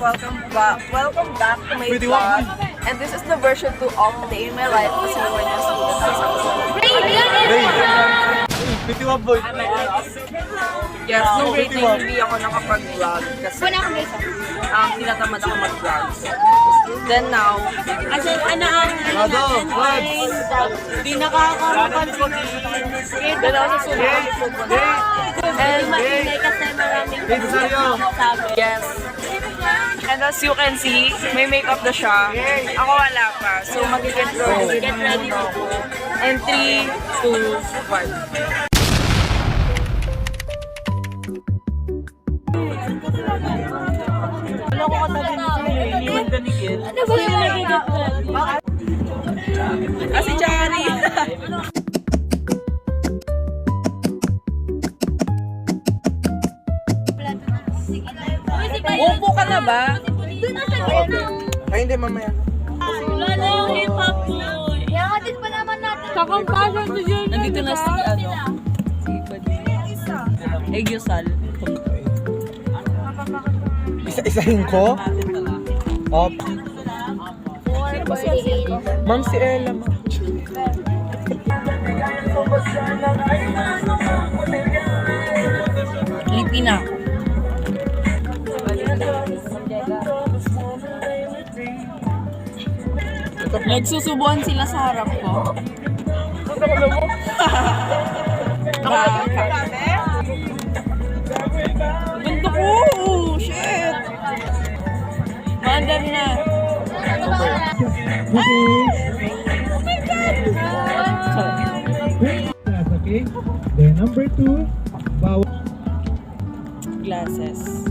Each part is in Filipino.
Welcome back to my vlog. And this is the version 2 of Day in My Life kasi we're na student. Pitiwag boy. Yes, nung grade 9 hindi ako nakapag-vlog kasi tinatamad ako mag-vlog. Then now, Kasi ano ang di nakakaroon then ako sa sunod. And maingay kasi maraming sabi. yes. And as you can see, may makeup na siya. Ako wala pa. So mag-get ready na ako. And 3, 2, 1. Wala ko katabi mo sa'yo, iniwan ka ni Kiel. Ano ba yung nagigat mo? Si Chari! Upo ka na ba? Ay, hindi, mamaya. Wala na yung hip-hop mo. Yakatid pa naman natin. Kakampasyon to dyan. Nandito na si Egyosal. Isa-isahin ko? Op. Ma'am, si Ella, ma'am. Lipi na. Nagsusubuan sila sa harap ko. Ganto ko! Shit! Maandar na. Okay. Then number 2, bawal. Glasses.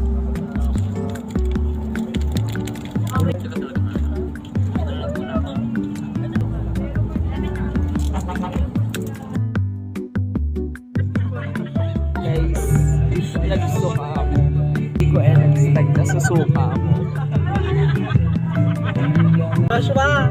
Guys, nagsuka ako. Hindi ko expect na susuka ako. Joshua!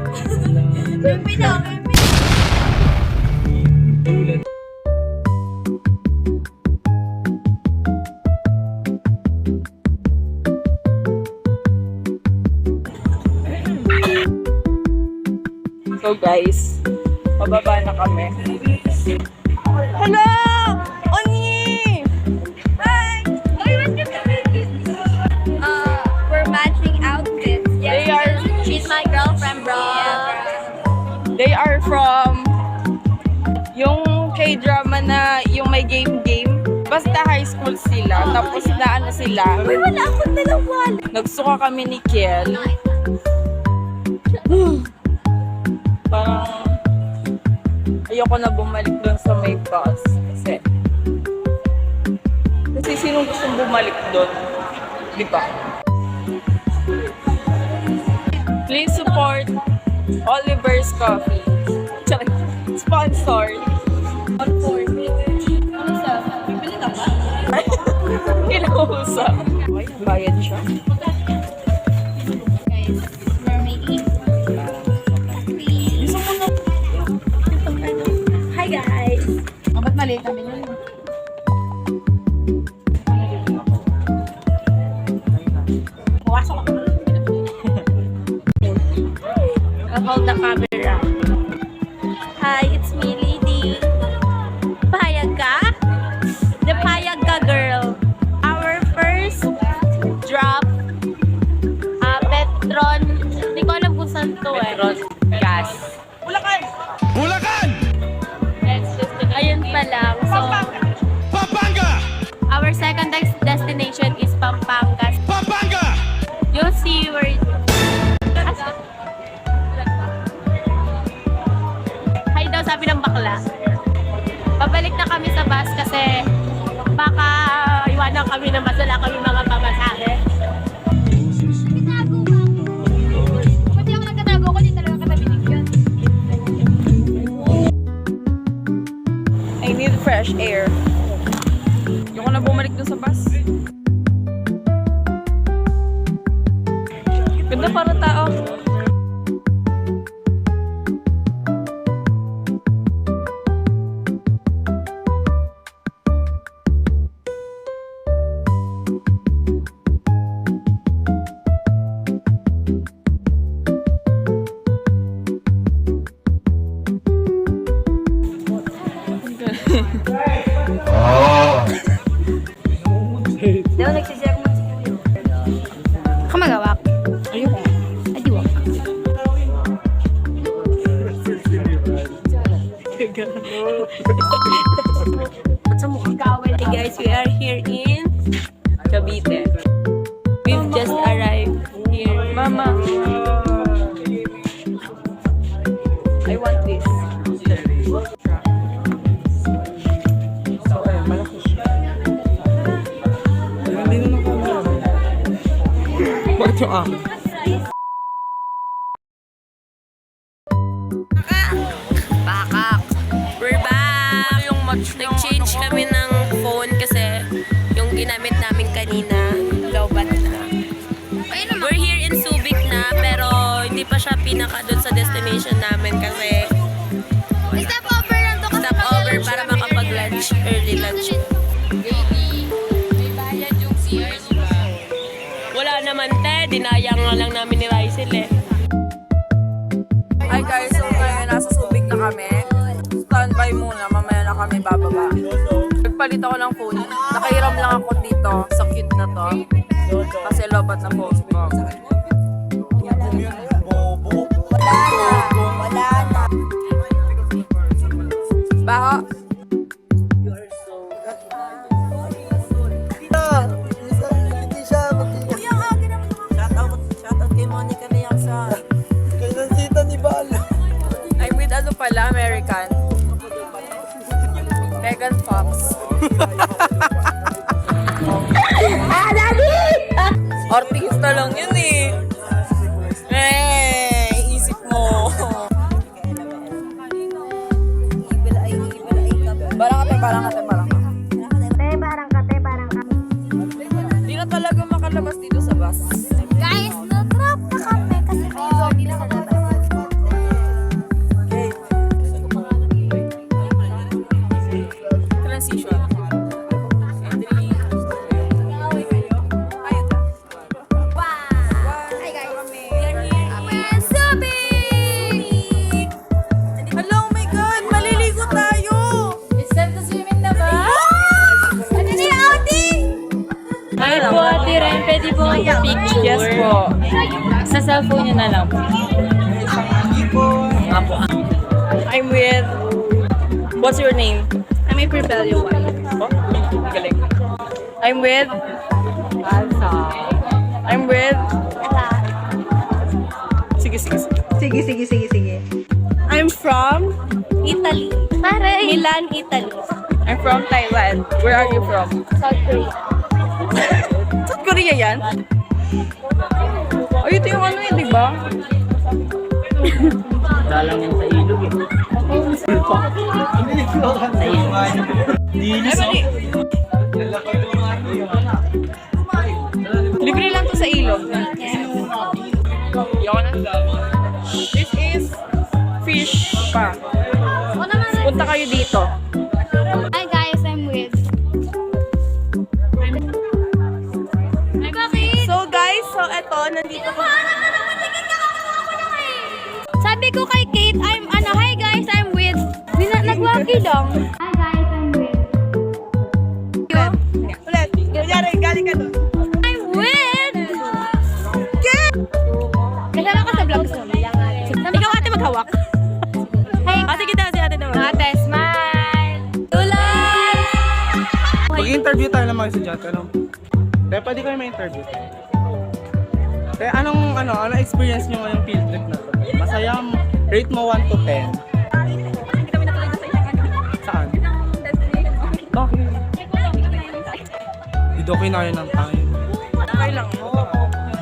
So guys, pababa na kami. Hello! Oni! Hi! We're matching outfits. They are She's my girlfriend, bro. They are from yung K-drama na yung may game. Basta high school sila. Tapos na ano sila. Uy, wala akong dalawal. Nagsuka kami ni Kiel. Parang ayoko na bumalik doon sa may bus. Kasi sinong gustong bumalik doon? Di ba? Please support Oliver's Coffee. Sponsored. Bibili ka ba? Kinausap. Ay, bayad siya. Guys, we're making Gusto mo na. Hi, guys. Ba't mali kami nun? I'll hold the camera. Hi, it's me, Lady. Payag ka? The Payag ka girl. Our first drop, Petron. Hindi ko alam kung saan to eh. Petron gas. Bulacan! Ayun pa lang. So, Pampanga! our second destination is Pampanga. Pampanga! You'll see where Hi daw sabi ng bakla. Pabalik na kami sa bus kasi baka iwanan kami ng bus. Wala kami mga pamasahe. Pati ako nagkatago ko, di talaga katabinig yun. I need fresh air. Ayoko na bumalik dun sa bus. Ganda para tao. Hey guys, we are here in Cavite. We've just arrived here. Mama. I want this. Bakit yung akin? Bakak! We're back! Nag-change kami ng phone kasi yung ginamit namin kanina, lowbat na. We're here in Subic na, pero hindi pa siya pinaka doon sa destination namin kasi Step over lang to kasi stop over para makapag-lunch, early lunch. may bayad yung CRC. Wala naman te, dinayang nga lang namin ni Rysel eh. Hi guys, so ngayon nasa Subic na kami. Standby muna, mamaya na kami bababa. Nagpalit ako ng phone. Nakahiram lang ako dito sa cute na to. Kasi lobat na post ko. Wala na. Baho. Shoutout kay Monica Liaksa. I'm with ano pala, American. Megan Fox. Artista lang yun eh. Isip mo. Barang kate. Di na talaga makalabas dito sa bus. Guys, na-trap na kami kasi may zombie sa labas. Transition. Hi guys, we're in Subic! Hello, oh my God! Maliligo tayo! It's time to swimming na ba? Ano na yung outing? Hi po, Ate Ren. Pwede po kayo picture? Yes po. Sa cellphone nyo na lang po. I'm with... What's your name? I'm a rebellion wife. Oh, galing. I'm with... I'm with... Sige. I'm from Italy. Milan, Italy. I'm from Thailand. Where are you from? South Korea. South Korea yan? Ay, ito yung ano yun, di ba? Dalang yan sa ilog eh. Ay, mali. Libre lang to sa ilog. Yun. This is fish pa. Punta kayo dito. Hi guys, I'm with... So guys, eto, nandito ko. Sabi ko kay Kate, hi guys, I'm with... Nagwaki lang. Hi guys, I'm with... Ulit. Kunyari, galing ka doon. I'm with... Kasama ka sa vlog mo. Ikaw ate maghawak. Hey, Sige daw, si ate naman. ate, smile! Tulay! Mag-interview tayo naman sa Jat, ano? Kaya pwede kayo ma-interview. Kaya anong experience nyo ngayong field trip na to? Masaya, rate mo 1 to 10. Saan? Bakit? Dito okay na yun ng time. Okay lang.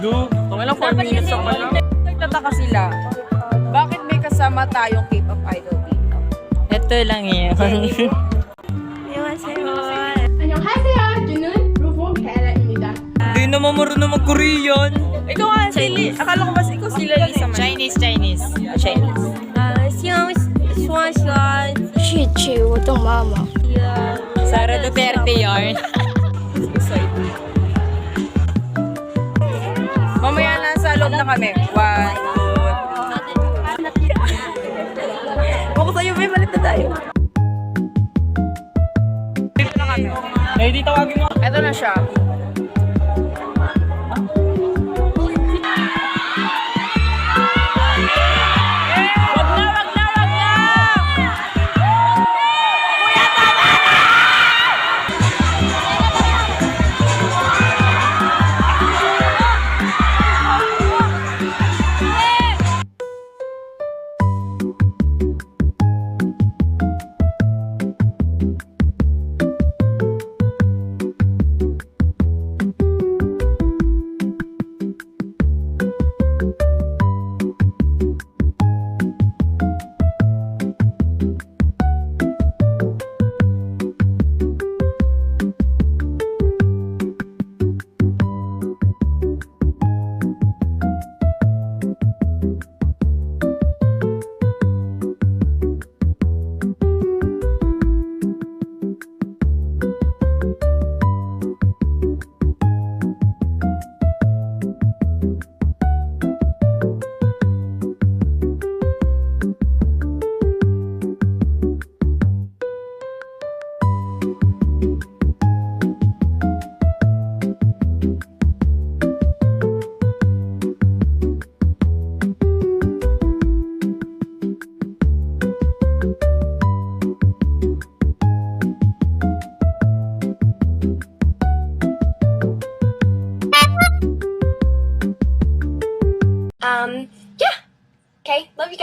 Look, Okay lang, 4 minutes ako lang. Nagtataka sila. Bakit may kasama tayong K-pop idol dito? Ito lang yun. 안녕하세요. 저는 루폰 베라입니다. Hindi naman marunong mag-Korean. Ikaw nga, Chinese. Akala ko mas ikaw sila Lisa man. Chinese. Chinese. 是我的妈妈。 Sara Duterte yarn. Mamaya nasa loob na kami. 1, 2, 3. Ako sa'yo, may malit na tayo. Dito na kami. Lady, tawagin mo. Ito na siya.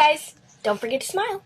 guys. Don't forget to smile.